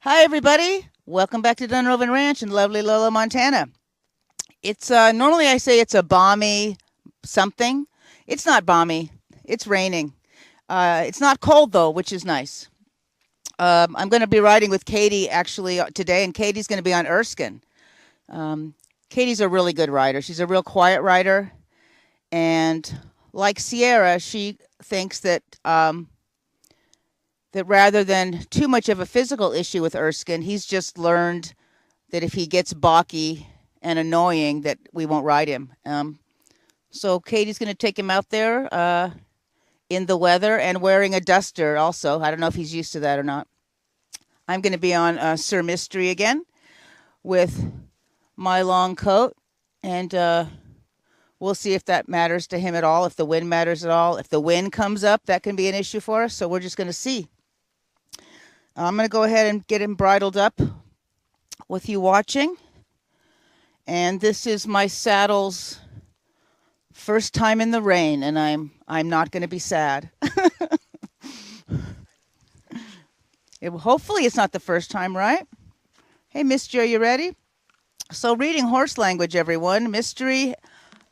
Hi, everybody. Welcome back to Dunrovin Ranch in lovely Lola, Montana. It's normally I say it's a balmy something. It's not balmy. It's raining. It's not cold though, which is nice. I'm going to be riding with Katie actually today, and Katie's going to be on Erskine. Um, Katie's a really good rider. She's a real quiet rider, and like Sierra, she thinks that rather than too much of a physical issue with Erskine, he's just learned that if he gets balky and annoying, that we won't ride him. So Katie's going to take him out there in the weather and wearing a duster also. I don't know if he's used to that or not. I'm going to be on Sir Mystery again with my long coat, and we'll see if that matters to him at all, if the wind matters at all. If the wind comes up, that can be an issue for us, so we're just going to see. I'm going to go ahead and get him bridled up with you watching. And this is my saddle's first time in the rain, and I'm not going to be sad. Hopefully it's not the first time, right? Hey, Mystery, are you ready? So reading horse language, everyone. Mystery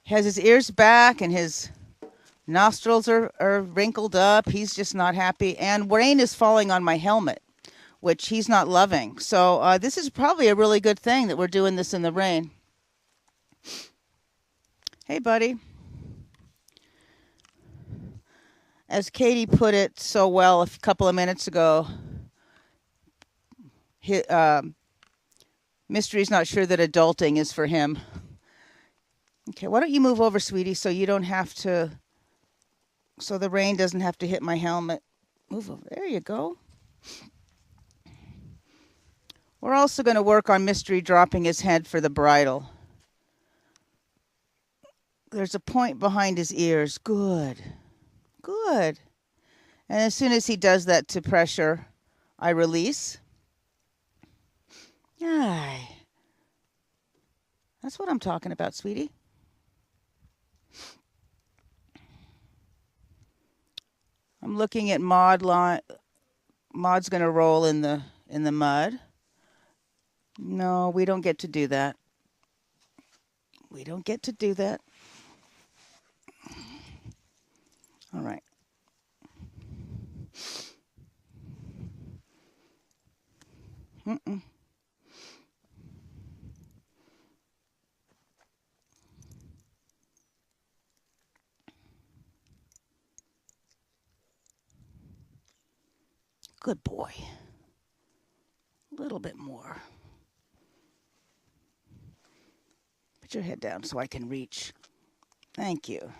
has his ears back and his nostrils are wrinkled up. He's just not happy. And rain is falling on my helmet, which he's not loving. So this is probably a really good thing that we're doing this in the rain. Hey, buddy. As Katie put it so well a couple of minutes ago, Mystery's not sure that adulting is for him. Okay, why don't you move over, sweetie, so you don't have to, so the rain doesn't have to hit my helmet. Move over. There you go. We're also going to work on Mystery dropping his head for the bridle. There's a point behind his ears. Good. Good. And as soon as he does that to pressure, I release. Aye. That's what I'm talking about, sweetie. I'm looking at Maud. Maud's going to roll in the mud. No, we don't get to do that. We don't get to do that. All right. Mm-mm. Good boy. A little bit more. Put your head down so I can reach. Thank you.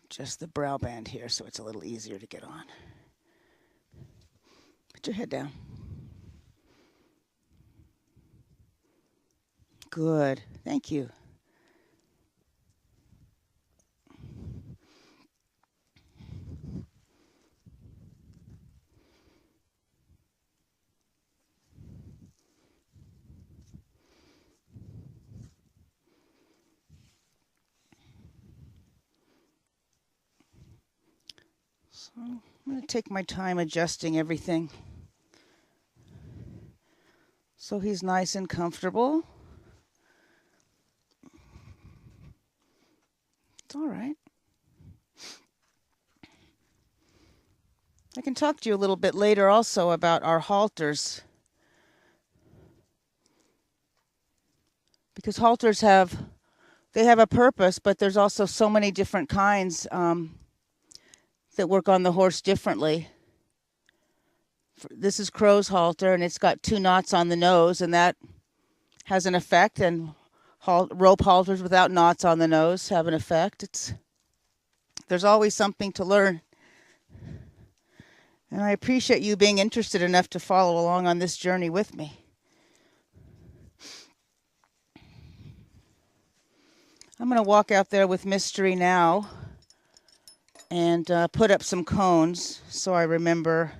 Just the brow band here so it's a little easier to get on. Put your head down. Good. Thank you. So I'm going to take my time adjusting everything so he's nice and comfortable. It's all right. I can talk to you a little bit later also about our halters, because halters have a purpose, but there's also so many different kinds that work on the horse differently. This is Crow's halter, and it's got 2 knots on the nose, and that has an effect. And rope halters without knots on the nose have an effect. There's always something to learn. And I appreciate you being interested enough to follow along on this journey with me. I'm going to walk out there with Mystery now and put up some cones so I remember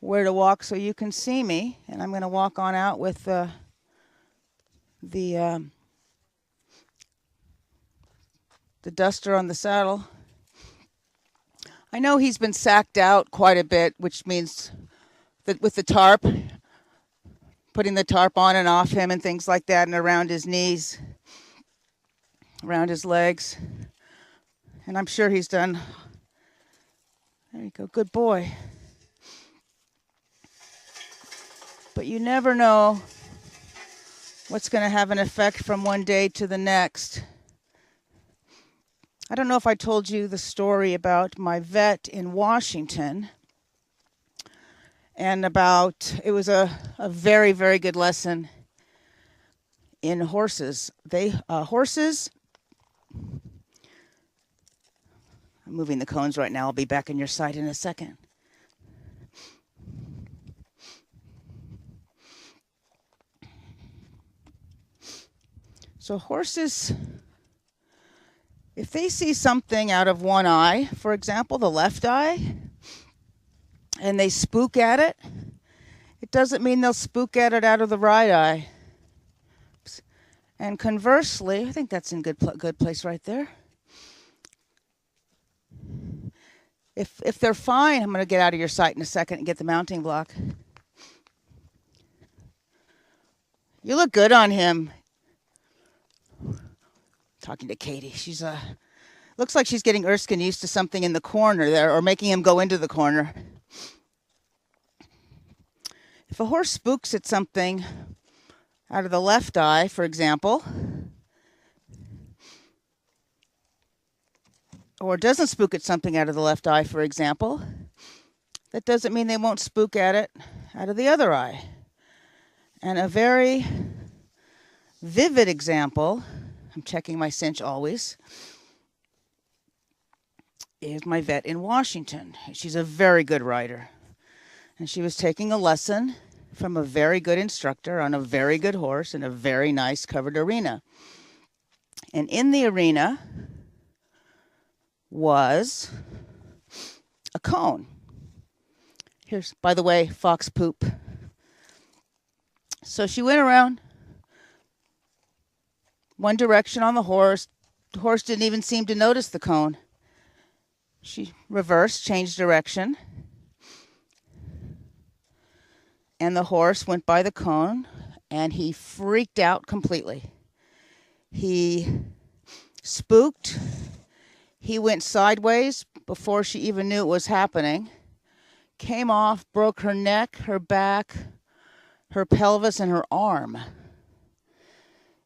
where to walk so you can see me. And I'm going to walk on out with the duster on the saddle. I know he's been sacked out quite a bit, which means that with the tarp, putting the tarp on and off him and things like that, and around his knees, around his legs. And I'm sure he's done. There you go, good boy. But you never know what's going to have an effect from one day to the next. I don't know if I told you the story about my vet in Washington, and about, it was a very, very good lesson in horses. Horses, I'm moving the cones right now. I'll be back in your sight in a second. So horses, if they see something out of one eye, for example, the left eye, and they spook at it, it doesn't mean they'll spook at it out of the right eye. And conversely, I think that's in good place right there. If they're fine, I'm going to get out of your sight in a second and get the mounting block. You look good on him. Talking to Katie, she's looks like she's getting Erskine used to something in the corner there, or making him go into the corner. If a horse spooks at something out of the left eye, for example, or doesn't spook at something out of the left eye, for example, that doesn't mean they won't spook at it out of the other eye. And a very vivid example, I'm checking my cinch always, is my vet in Washington. She's a very good rider. And she was taking a lesson from a very good instructor on a very good horse in a very nice covered arena. And in the arena was a cone. Here's, by the way, fox poop. So she went around one direction on the horse. The horse didn't even seem to notice the cone. She reversed, changed direction. And the horse went by the cone, and he freaked out completely. He spooked. He went sideways before she even knew it was happening. Came off, broke her neck, her back, her pelvis, and her arm.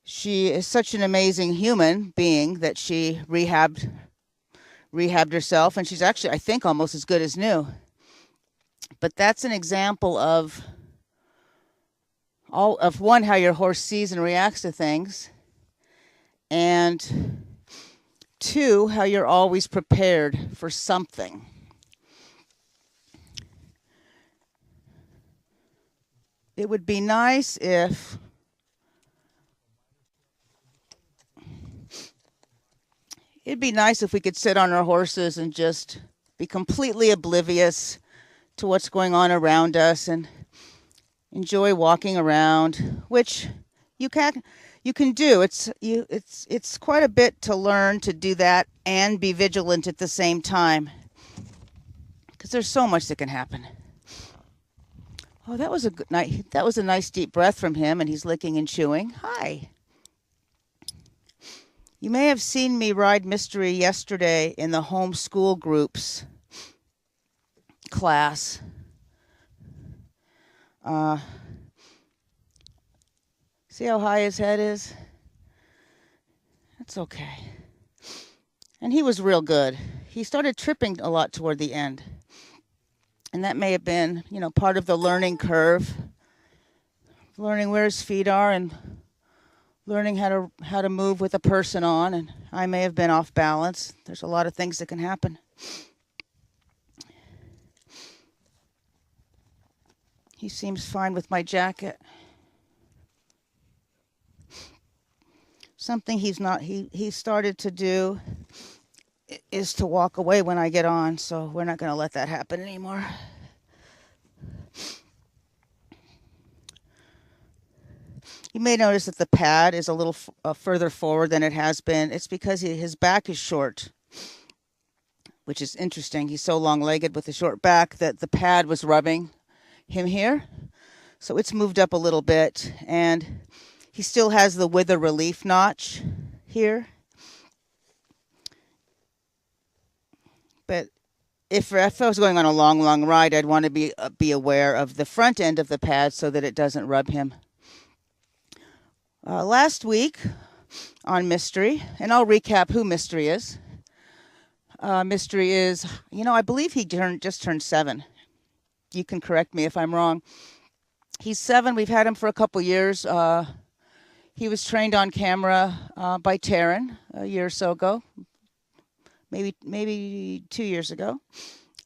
She is such an amazing human being that she rehabbed herself, and she's actually, I think, almost as good as new. But that's an example of one, how your horse sees and reacts to things, and two, how you're always prepared for something. It would be nice if we could sit on our horses and just be completely oblivious to what's going on around us and enjoy walking around, which you can do. It's quite a bit to learn to do that and be vigilant at the same time, because there's so much that can happen. Oh, that was a nice deep breath from him, and he's licking and chewing. Hi. You may have seen me ride Mystery yesterday in the homeschool groups class. See how high his head is? That's okay. And he was real good. He started tripping a lot toward the end. And that may have been, part of the learning curve. Learning where his feet are and learning how to move with a person on. And I may have been off balance. There's a lot of things that can happen. He seems fine with my jacket. Something he started to do is to walk away when I get on, so we're not going to let that happen anymore. You may notice that the pad is a little further forward than it has been. It's because his back is short, which is interesting. He's so long-legged with a short back that the pad was rubbing him here. So it's moved up a little bit, and he still has the wither relief notch here. But if I was going on a long ride, I'd want to be aware of the front end of the pad so that it doesn't rub him. Last week on Mystery, and I'll recap who Mystery is. Mystery is, I believe he just turned 7. You can correct me if I'm wrong. He's 7. We've had him for a couple years. He was trained on camera by Taryn a year or so ago, maybe 2 years ago.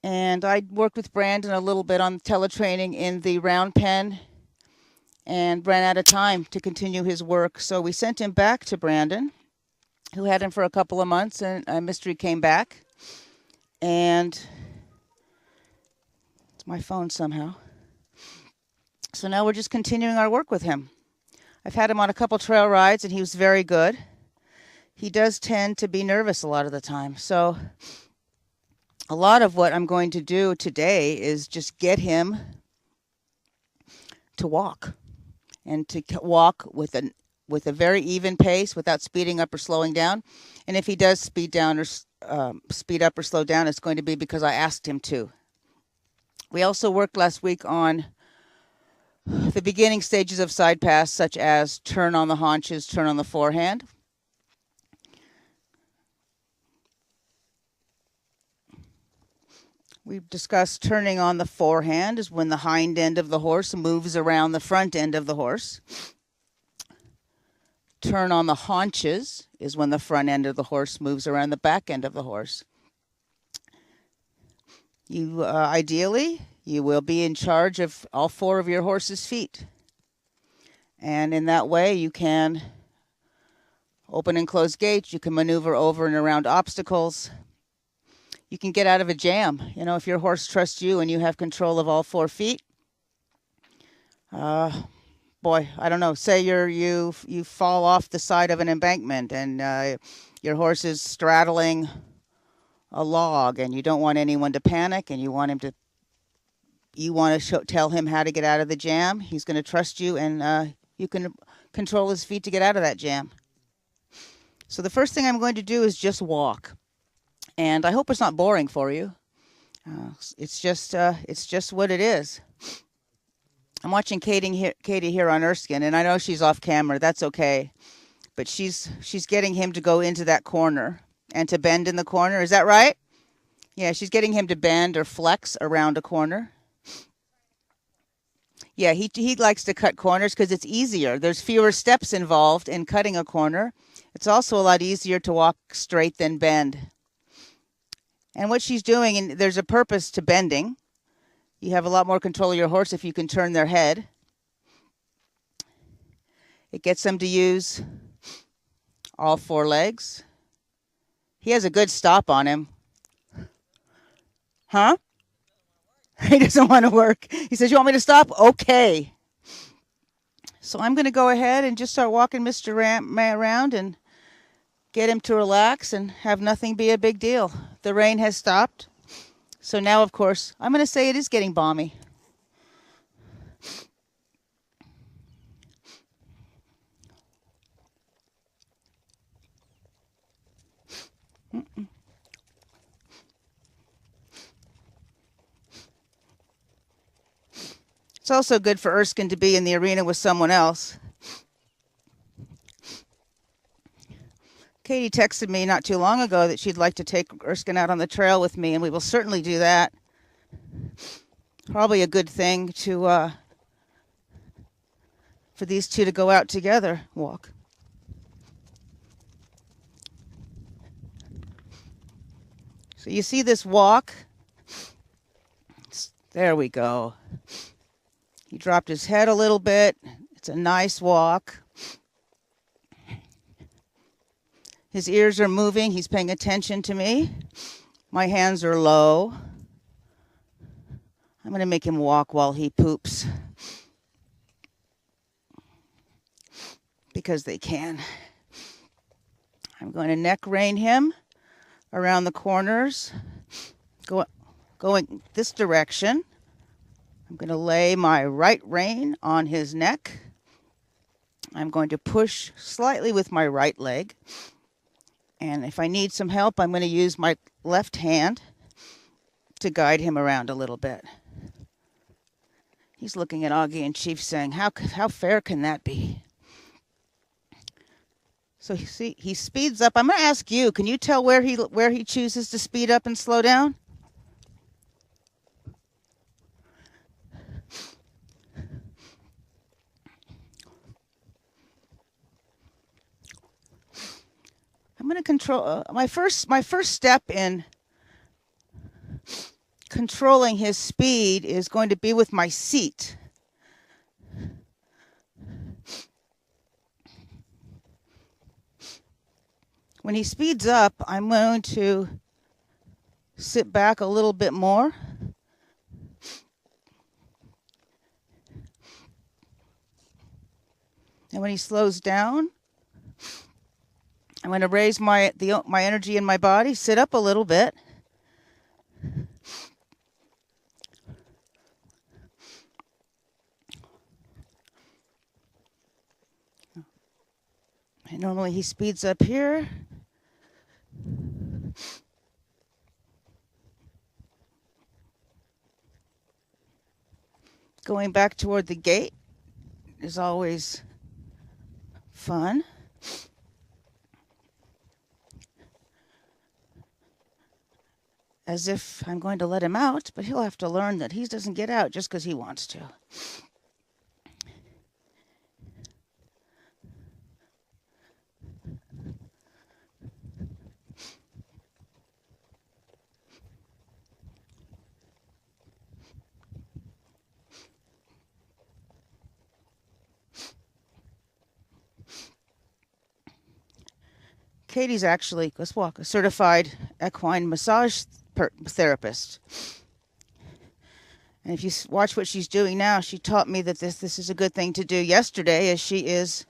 And I worked with Brandon a little bit on teletraining in the round pen and ran out of time to continue his work. So we sent him back to Brandon, who had him for a couple of months, and Mystery came back. And it's my phone somehow. So now we're just continuing our work with him. I've had him on a couple trail rides, and he was very good. He does tend to be nervous a lot of the time. So a lot of what I'm going to do today is just get him to walk, and to walk with a very even pace without speeding up or slowing down. And if he does speed up or slow down, it's going to be because I asked him to. We also worked last week on the beginning stages of side pass, such as turn on the haunches, turn on the forehand. We've discussed turning on the forehand is when the hind end of the horse moves around the front end of the horse. Turn on the haunches is when the front end of the horse moves around the back end of the horse. Ideally, you will be in charge of all 4 of your horse's feet. And in that way, you can open and close gates. You can maneuver over and around obstacles. You can get out of a jam. If your horse trusts you and you have control of all 4 feet, boy, I don't know. Say you fall off the side of an embankment and your horse is straddling a log, and you don't want anyone to panic, and you want to tell him how to get out of the jam. He's going to trust you, and you can control his feet to get out of that jam. So the first thing I'm going to do is just walk, and I hope it's not boring for you. It's just what it is. I'm watching Katie here on Erskine, and I know she's off camera. That's okay, but she's getting him to go into that corner and to bend in the corner. Is that right? Yeah, she's getting him to bend or flex around a corner. Yeah, he likes to cut corners because it's easier. There's fewer steps involved in cutting a corner. It's also a lot easier to walk straight than bend. And what she's doing, and there's a purpose to bending. You have a lot more control of your horse if you can turn their head. It gets them to use all 4 legs. He has a good stop on him. Huh? He doesn't want to work. He says, "You want me to stop?" Okay. So I'm going to go ahead and just start walking Mr. around and get him to relax and have nothing be a big deal. The rain has stopped. So now, of course, I'm going to say it is getting balmy. It's also good for Erskine to be in the arena with someone else. Katie texted me not too long ago that she'd like to take Erskine out on the trail with me, and we will certainly do that. Probably a good thing to for these two to go out together, walk. So you see this walk? There we go. He dropped his head a little bit. It's a nice walk. His ears are moving. He's paying attention to me. My hands are low. I'm going to make him walk while he poops. because they can. I'm going to neck rein him around the corners, going this direction. I'm going to lay my right rein on his neck. I'm going to push slightly with my right leg. And if I need some help, I'm going to use my left hand to guide him around a little bit. He's looking at Augie and Chief saying, how fair can that be? So you see, he speeds up. I'm going to ask you, can you tell where he chooses to speed up and slow down? I'm going to control my first step in controlling his speed is going to be with my seat. When he speeds up, I'm going to sit back a little bit more. And when he slows down, I'm going to raise my energy in my body, sit up a little bit. And normally he speeds up here. Going back toward the gate is always fun. As if I'm going to let him out, but he'll have to learn that he doesn't get out just because he wants to. Katie's actually, let's walk, a certified equine massage therapist. And if you watch what she's doing now, she taught me that this is a good thing to do yesterday, as she is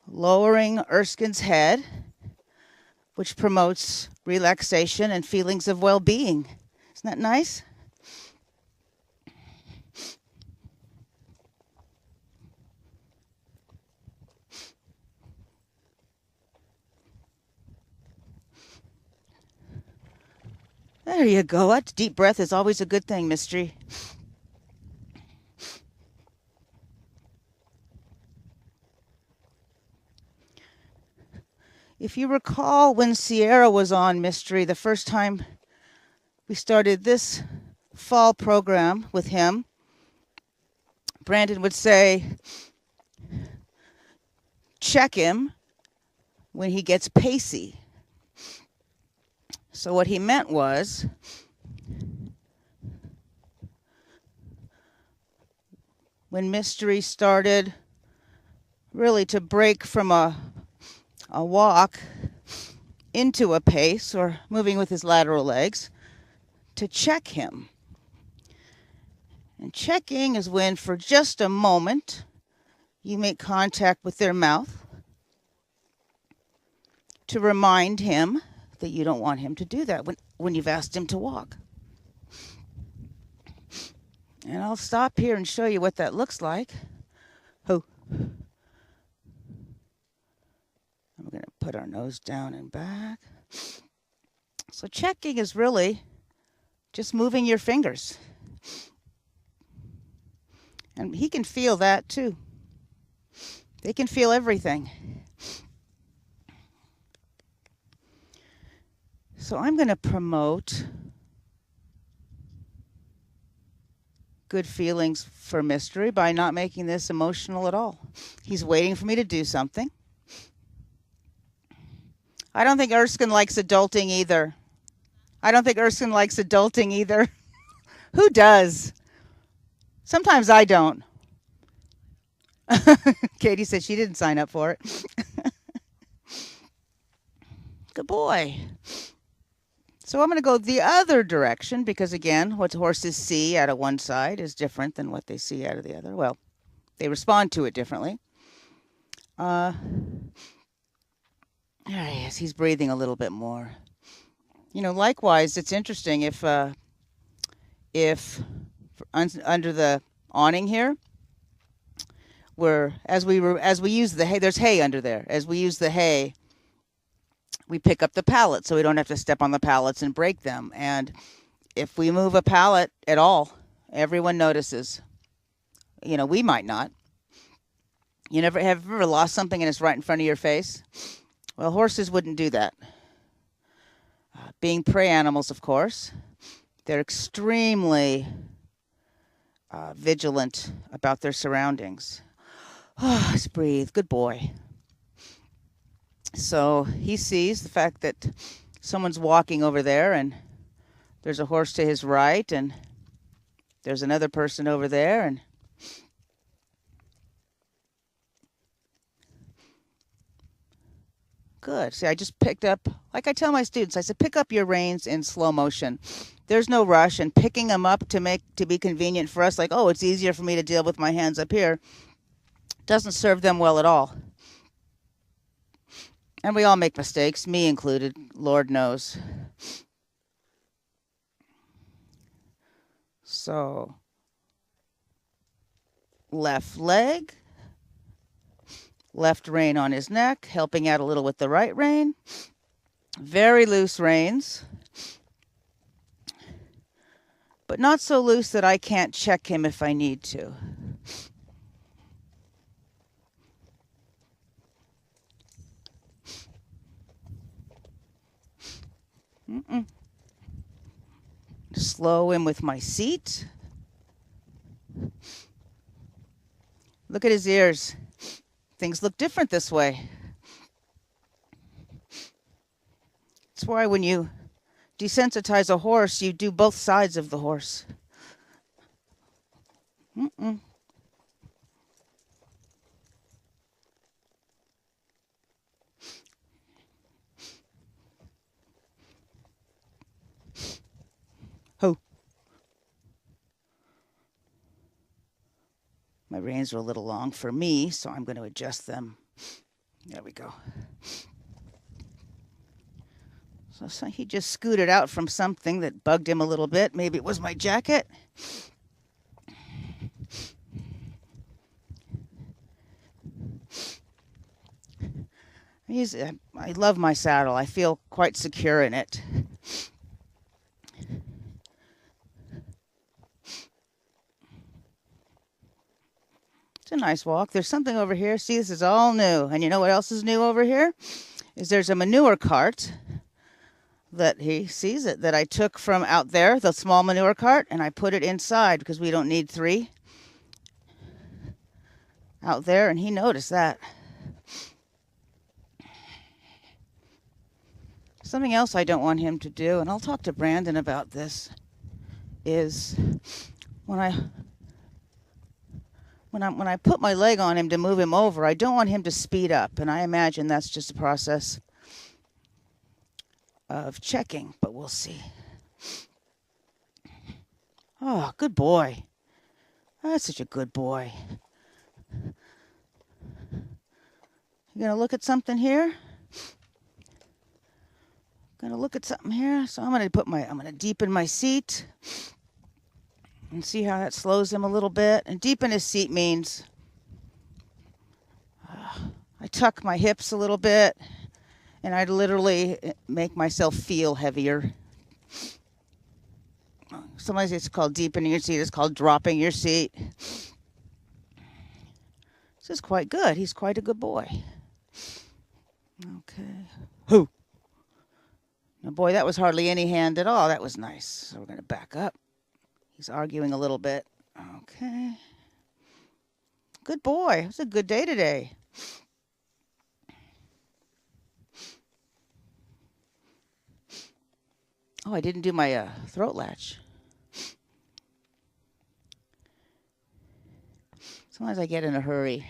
lowering Erskine's head, which promotes relaxation and feelings of well-being. Isn't that nice? There you go. That deep breath is always a good thing, Mystery. If you recall when Sierra was on Mystery, the first time we started this fall program with him, Brandon would say, check him when he gets pacey. So what he meant was, when Mystery started really to break from a walk into a pace, or moving with his lateral legs, to check him. And checking is when, for just a moment, you make contact with their mouth to remind him that you don't want him to do that when you've asked him to walk. And I'll stop here and show you what that looks like. Oh. And we're going to put our nose down and back. So checking is really just moving your fingers. And he can feel that too. They can feel everything. So I'm going to promote good feelings for Mystery by not making this emotional at all. He's waiting for me to do something. I don't think Erskine likes adulting either. Who does? Sometimes I don't. Katie said she didn't sign up for it. Good boy. So I'm going to go the other direction because, again, what horses see out of one side is different than what they see out of the other. Well, they respond to it differently. There he is. He's breathing a little bit more. Likewise, it's interesting if under the awning here, as we use the hay, there's hay under there. As we use the hay, we pick up the pallets so we don't have to step on the pallets and break them. And if we move a pallet at all, everyone notices. We might not. You have ever lost something and it's right in front of your face? Well, horses wouldn't do that. Being prey animals, of course, they're extremely vigilant about their surroundings. Let's breathe. Good boy. So he sees the fact that someone's walking over there, and there's a horse to his right, and there's another person over there, and good. See, I just picked up, like I tell my students, I said, pick up your reins in slow motion. There's no rush, and picking them up to be convenient for us, like, oh, it's easier for me to deal with my hands up here, doesn't serve them well at all. And we all make mistakes, me included, Lord knows. So, left leg, left rein on his neck, helping out a little with the right rein. Very loose reins, but not so loose that I can't check him if I need to. Slow him with my seat. Look at his ears. Things look different this way. That's why when you desensitize a horse, you do both sides of the horse. Ho. My reins are a little long for me, so I'm going to adjust them. There we go. So he just scooted out from something that bugged him a little bit. Maybe it was my jacket. I love my saddle. I feel quite secure in it. It's a nice walk. There's something over here. See, this is all new. And you know what else is new over here? There's a manure cart that he sees it that I took from out there, the small manure cart, and I put it inside because we don't need 3 out there, and he noticed that. Something else I don't want him to do, and I'll talk to Brandon about this, is when I put my leg on him to move him over, I don't want him to speed up, and I imagine that's just a process of checking, but we'll see. Oh, good boy. That's such a good boy. You gonna look at something here? Gonna look at something here. So I'm gonna deepen my seat and see how that slows him a little bit. And deepen his seat means I tuck my hips a little bit, and I literally make myself feel heavier. Sometimes it's called deepening your seat. It's called dropping your seat. This is quite good. He's quite a good boy. Okay. Hoo. Now, boy, that was hardly any hand at all. That was nice. So we're going to back up. He's arguing a little bit. Okay. Good boy. It was a good day today. Oh, I didn't do my throat latch. Sometimes I get in a hurry.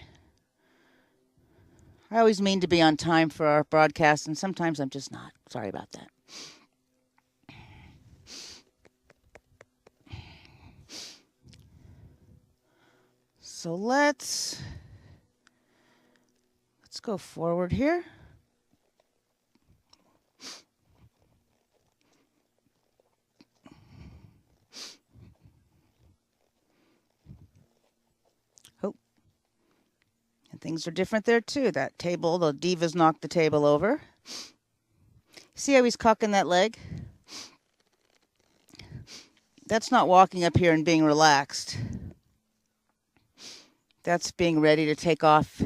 I always mean to be on time for our broadcast, and sometimes I'm just not. Sorry about that. So let's Let's go forward here. Oh, and things are different there too. That table, the Divas knocked the table over. See how he's cocking that leg? That's not walking up here and being relaxed. That's being ready to take off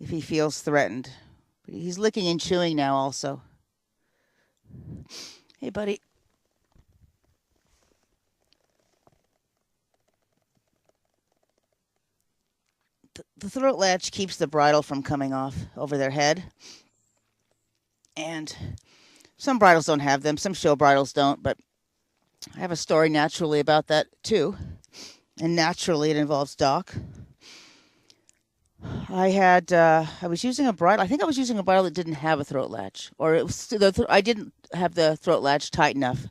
if he feels threatened. But he's licking and chewing now also. Hey, buddy. The throat latch keeps the bridle from coming off over their head. And some bridles don't have them. Some show bridles don't, but I have a story naturally about that too. And naturally it involves Doc. I was using a bridle. I think I was using a bridle that didn't have a throat latch, or it was I didn't have the throat latch tight enough.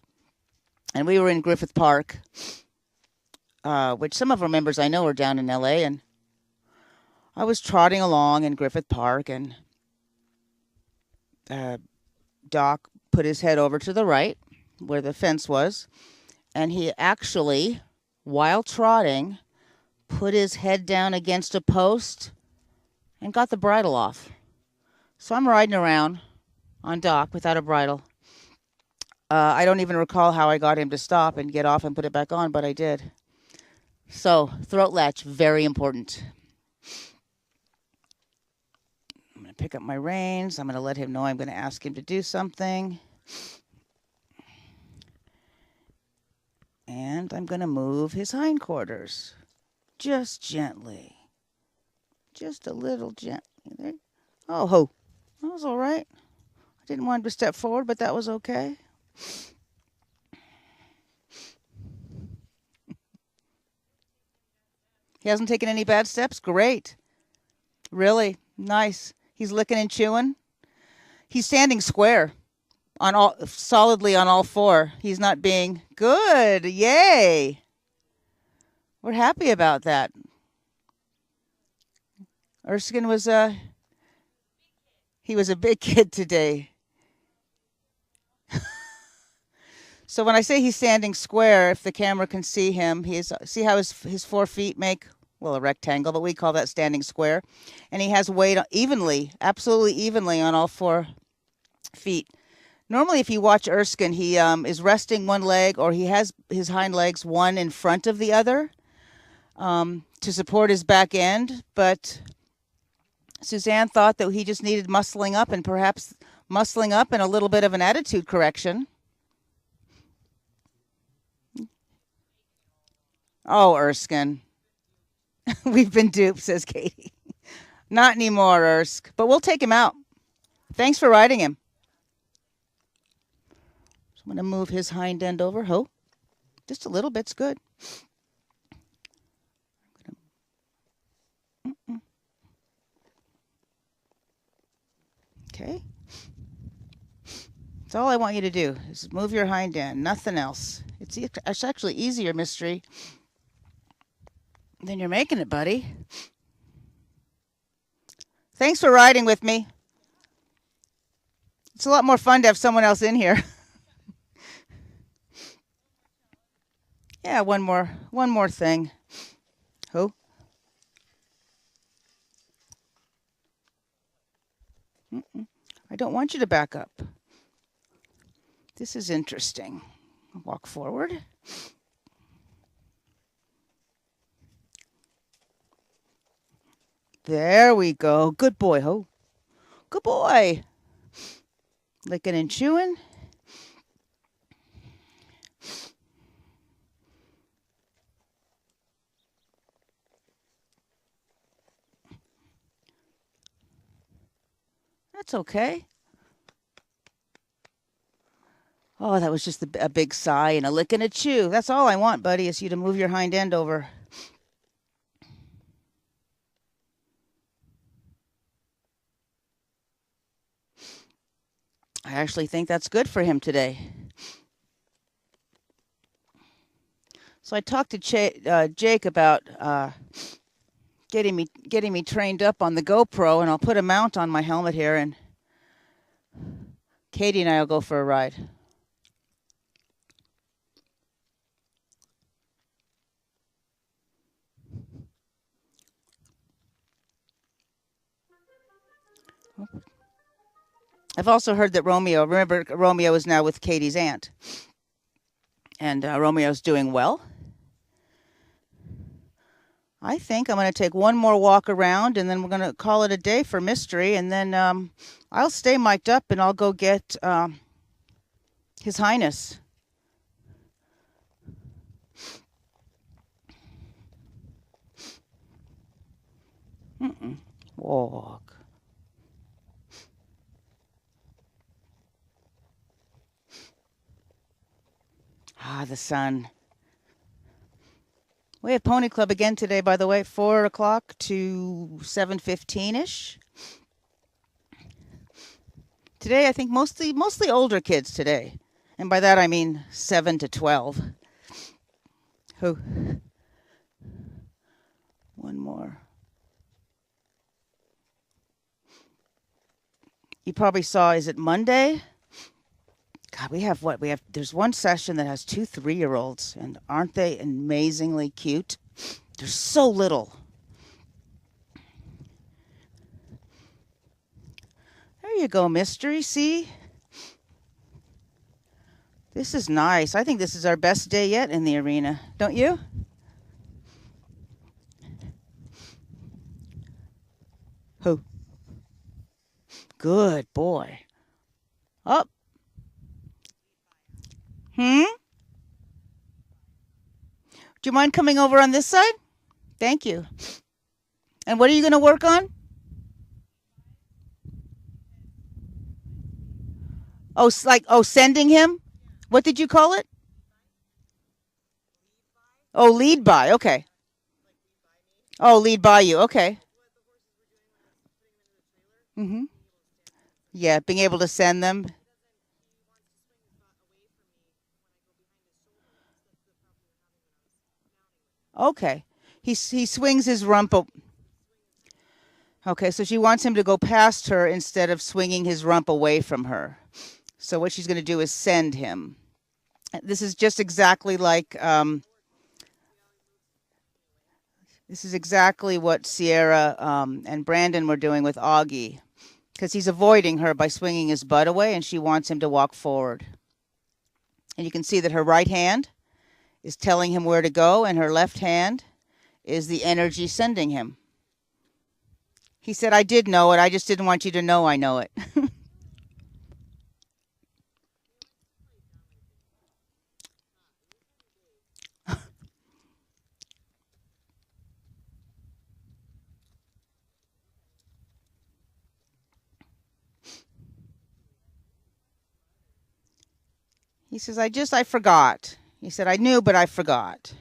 And we were in Griffith Park, which some of our members I know are down in LA, and I was trotting along in Griffith Park, and Doc put his head over to the right where the fence was, and he actually, while trotting, put his head down against a post and got the bridle off. So I'm riding around on Doc without a bridle. I don't even recall how I got him to stop and get off and put it back on, but I did. So throat latch, very important. I'm going to pick up my reins. I'm going to let him know I'm going to ask him to do something. And I'm going to move his hindquarters. Just gently. Just a little gently. Oh, ho. That was all right. I didn't want him to step forward, but that was okay. He hasn't taken any bad steps? Great. Really? Nice. He's licking and chewing. He's standing square. Solidly on all four. He's not being good. Yay. We're happy about that. Erskine was he was a big kid today. So when I say he's standing square, if the camera can see him, see how his 4 feet make, well, a rectangle, but we call that standing square. And he has weight evenly, absolutely evenly on all 4 feet. Normally, if you watch Erskine, he is resting one leg, or he has his hind legs one in front of the other to support his back end. But Suzanne thought that he just needed muscling up, and perhaps muscling up and a little bit of an attitude correction. Oh, Erskine. We've been duped, says Katie. Not anymore, Ersk. But we'll take him out. Thanks for riding him. So I'm going to move his hind end over. Ho. Just a little bit's good. Okay. That's all I want you to do is move your hind end. Nothing else. It's actually easier, Mystery, than you're making it, buddy. Thanks for riding with me. It's a lot more fun to have someone else in here. Yeah, one more thing. Who? I don't want you to back up. This is interesting. Walk forward. There we go. Good boy, Ho. Good boy. Licking and chewing. That's okay. Oh, that was just a big sigh and a lick and a chew. That's all I want, buddy, is you to move your hind end over. I actually think that's good for him today. So I talked to Jake about getting me trained up on the GoPro, and I'll put a mount on my helmet here, and Katie and I will go for a ride. I've also heard that Romeo is now with Katie's aunt, and Romeo's doing well. I think I'm going to take one more walk around, and then we're going to call it a day for mystery, and then I'll stay mic'd up, and I'll go get His Highness. Walk. Ah, the sun. We have Pony Club again today, by the way, 4 o'clock to 7:15-ish. Today, I think mostly older kids today. And by that, I mean 7 to 12. Who? One more. You probably saw, is it Monday? God, there's one session that has 2 3-year-olds, and aren't they amazingly cute? They're so little. There you go, mystery, see? This is nice. I think this is our best day yet in the arena, don't you? Who? Good boy. Up. Do you mind coming over on this side? Thank you. And what are you going to work on? Sending him? What did you call it? Oh, lead by. Okay. Oh, lead by you. Okay. Yeah, being able to send them. Okay. He swings his rump. Okay, so she wants him to go past her instead of swinging his rump away from her. So what she's going to do is send him. This is just exactly like this is exactly what Sierra and Brandon were doing with Augie, because he's avoiding her by swinging his butt away, and she wants him to walk forward. And you can see that her right hand is telling him where to go, and her left hand is the energy sending him. He said, I did know it. I just didn't want you to know I know it. He says, I forgot. He said, I knew, but I forgot.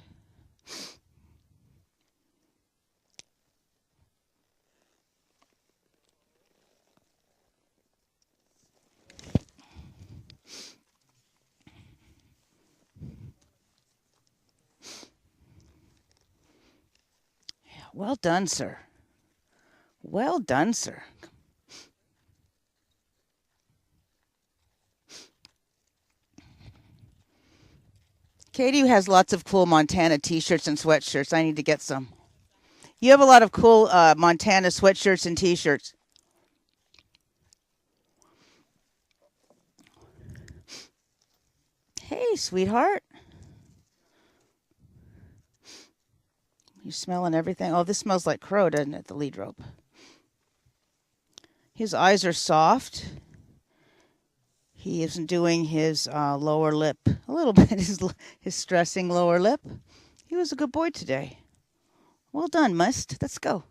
Well done, sir. Well done, sir. Katie has lots of cool Montana t-shirts and sweatshirts. I need to get some. You have a lot of cool Montana sweatshirts and t-shirts. Hey, sweetheart. You're smelling everything. Oh, this smells like crow, doesn't it, the lead rope? His eyes are soft. He isn't doing his lower lip. A little bit, his stressing lower lip. He was a good boy today. Well done, Must. Let's go.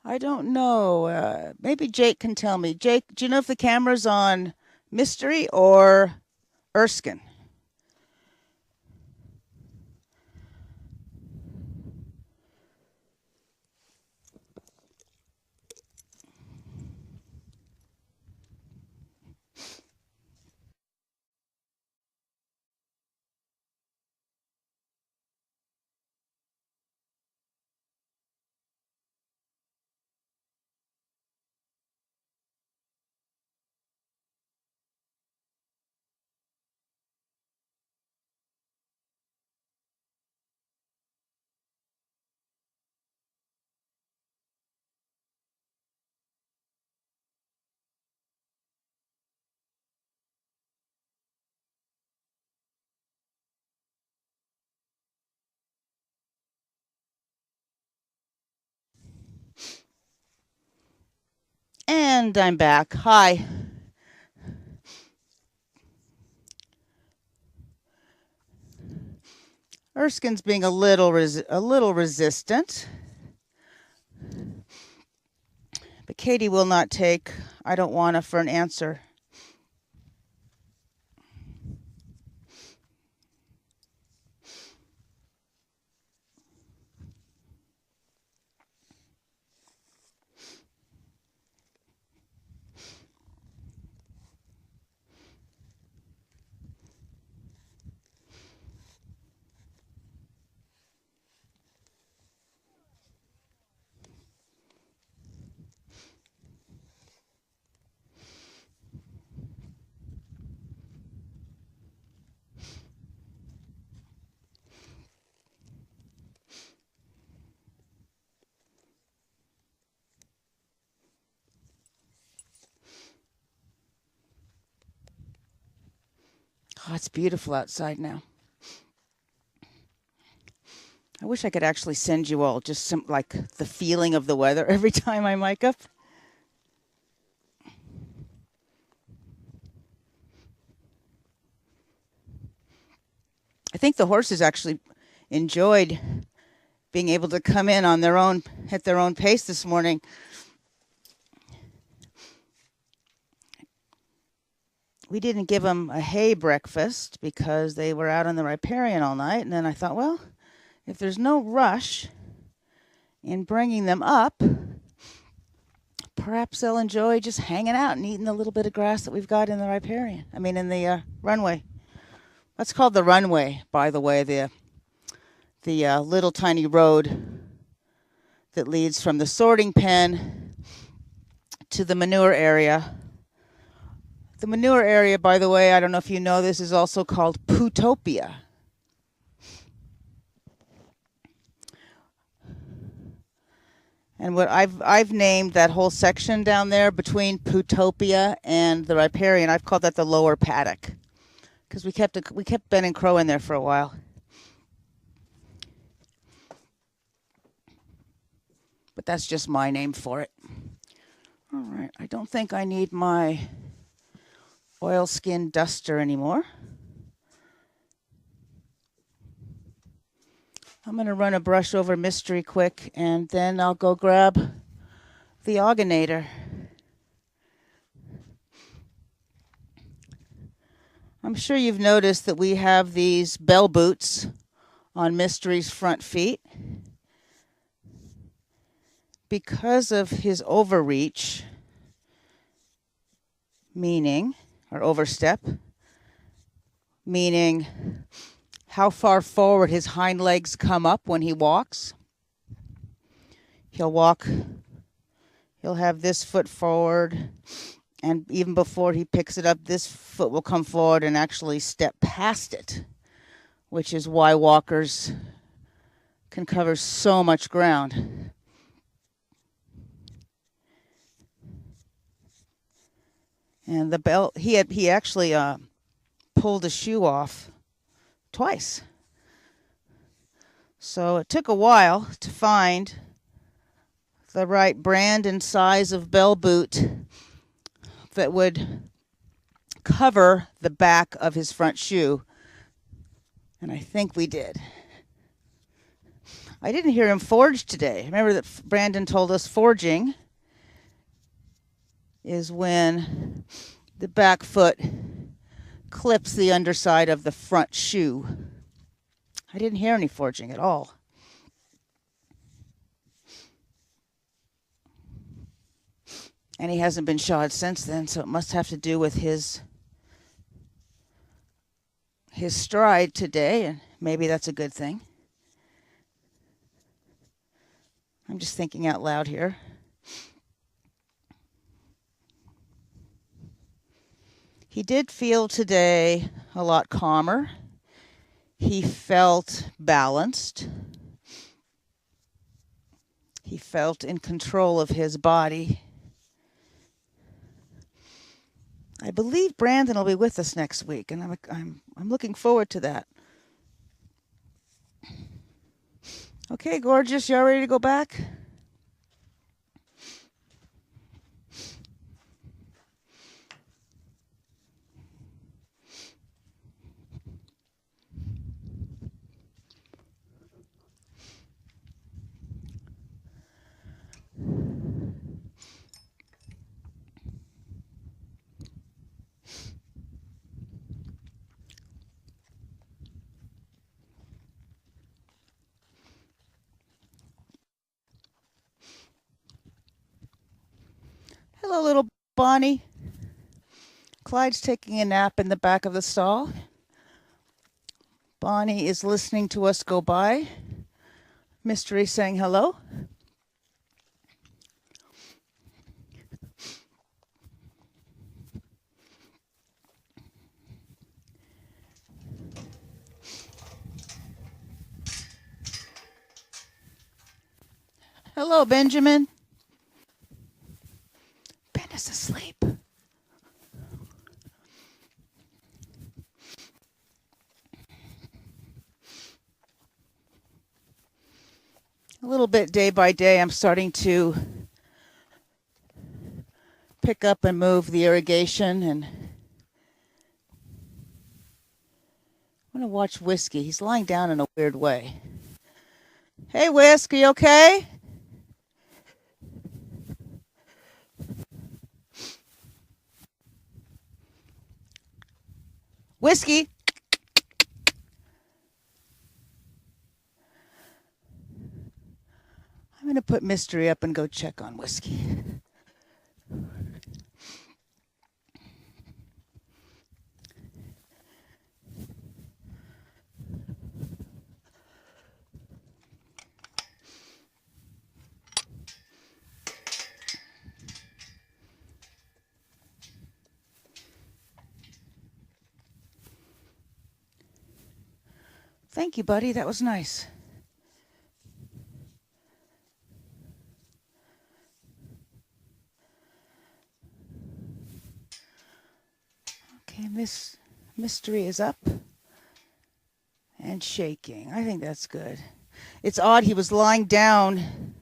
I don't know. Maybe Jake can tell me. Jake, do you know if the camera's on Mystery or Erskine? And I'm back. Hi. Erskine's being a little resistant. But Katie will not take I don't wanna for an answer. Oh, it's beautiful outside now. I wish I could actually send you all just some like the feeling of the weather every time I mic up. I think the horses actually enjoyed being able to come in on their own at their own pace this morning. We didn't give them a hay breakfast because they were out on the riparian all night, and then I thought, well, if there's no rush in bringing them up, perhaps they'll enjoy just hanging out and eating the little bit of grass that we've got in the riparian. I mean, in the runway. That's called the runway, by the way, the little tiny road that leads from the sorting pen to the manure area. The manure area, by the way, I don't know if you know this, is also called Pootopia. And what I've named that whole section down there between Pootopia and the riparian, I've called that the lower paddock, because we kept Ben and Crow in there for a while. But that's just my name for it. All right, I don't think I need my oilskin duster anymore. I'm going to run a brush over Mystery quick, and then I'll go grab the ogonator. I'm sure you've noticed that we have these bell boots on Mystery's front feet. Because of his overreach, meaning, or overstep, meaning how far forward his hind legs come up when he walks. He'll have this foot forward, and even before he picks it up, this foot will come forward and actually step past it, which is why walkers can cover so much ground. And the belt, he actually pulled a shoe off twice. So it took a while to find the right brand and size of bell boot that would cover the back of his front shoe. And I think we did. I didn't hear him forge today. Remember that Brandon told us forging is when the back foot clips the underside of the front shoe. I didn't hear any forging at all. And he hasn't been shod since then, so it must have to do with his stride today, and maybe that's a good thing. I'm just thinking out loud here. He did feel today a lot calmer. He felt balanced. He felt in control of his body. I believe Brandon will be with us next week, and I'm looking forward to that. Okay, gorgeous, y'all ready to go back? Hello, little Bonnie. Clyde's taking a nap in the back of the stall. Bonnie is listening to us go by. Mystery saying hello. Hello, Benjamin. Ben is asleep. A little bit day by day, I'm starting to pick up and move the irrigation, and I'm going to watch Whiskey. He's lying down in a weird way. Hey, Whisk, are you okay? Whiskey. I'm going to put Mystery up and go check on Whiskey. Thank you, buddy. That was nice. Okay, Miss Mystery is up and shaking. I think that's good. It's odd he was lying down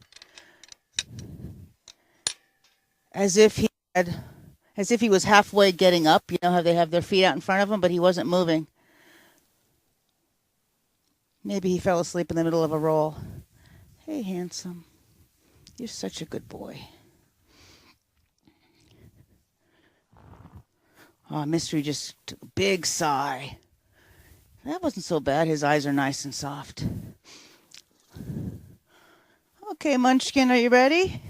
as if he was halfway getting up. You know how they have their feet out in front of him, but he wasn't moving. Maybe he fell asleep in the middle of a roll. Hey, handsome. You're such a good boy. Oh, Mystery just took a big sigh. That wasn't so bad. His eyes are nice and soft. Okay, Munchkin, are you ready?